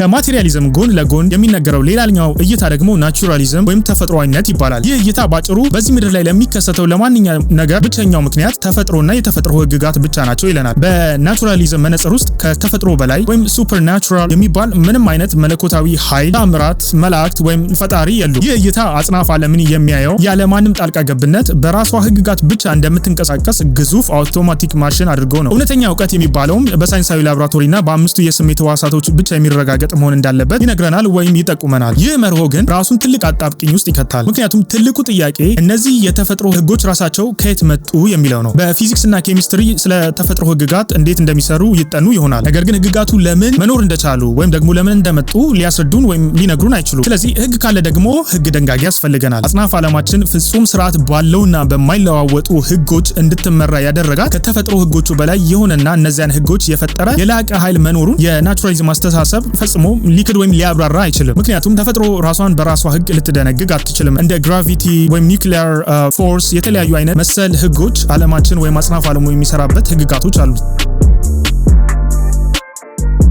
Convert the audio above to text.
ከማቴሪያሊዝም ጎን ለጎን የሚነገረው ሌላኛው እይታ ደግሞ ናቹራሊዝም ወይም ተፈጥሯዊነት ይባላል። ይህ እይታ ባጭሩ በዚህ ምድር ላይ ለሚከሰተው ለማንኛውም ነገር ብቸኛው ምክንያት ተፈጥሮና የተፈጥሮ ህግጋት ብቻ ናቸው ይለናል። በናቹራሊዝም መነጽር ውስጥ ከተፈጥሮ በላይ ወይም ሱፐርናቹራል የሚባል ምንም አይነት መለኮታዊ ኃይል፣ ተአምራት፣ መላእክት ወይም ፈጣሪ የሉም። ይህ እይታ አጽናፈ ዓለምን የሚያየው ያለ ማንም ጣልቃ ገብነት በራሷ ህግጋት ብቻ እንደምትንቀሳቀስ ግዙፍ አውቶማቲክ ማሽን አድርገው ነው። እውነተኛ እውቀት የሚባለውም በሳይንሳዊ ላቦራቶሪና በአምስቱ የስሜት ህዋሳቶች ብቻ የሚረጋገጥ መሆን እንዳለበት ይነግረናል ወይም ይጠቁመናል። ይህ መርሆ ግን ራሱን ትልቅ አጣብቂኝ ውስጥ ይከታል። ምክንያቱም ትልቁ ጥያቄ እነዚህ የተፈጥሮ ህጎች ራሳቸው ከየት መጡ የሚለው ነው። በፊዚክስና ኬሚስትሪ ስለ ተፈጥሮ ህግጋት እንዴት እንደሚሰሩ ይጠኑ ይሆናል። ነገር ግን ህግጋቱ ለምን መኖር እንደቻሉ ወይም ደግሞ ለምን እንደመጡ ሊያስረዱን ወይም ሊነግሩን አይችሉም። ስለዚህ ህግ ካለ ደግሞ ህግ ደንጋጊ ያስፈልገናል። አጽናፈ ዓለማችን ፍጹም ስርዓት ባለውና በማይለዋወጡ ህጎች እንድትመራ ያደረጋት ከተፈጥሮ ህጎቹ በላይ የሆነና እነዚያን ህጎች የፈጠረ የላቀ ኃይል መኖሩን የናቹራሊዝም አስተሳሰብ ፈጽሞ ሊክድ ወይም ሊያብራራ አይችልም። ምክንያቱም ተፈጥሮ ራሷን በራሷ ህግ ልትደነግግ አትችልም። እንደ ግራቪቲ ወይም ኒውክሊየር ፎርስ የተለያዩ አይነት መሰል ህጎች ዓለማችን ወይም አጽናፈ ዓለሙ የሚሰራበት ህግጋቶች አሉ።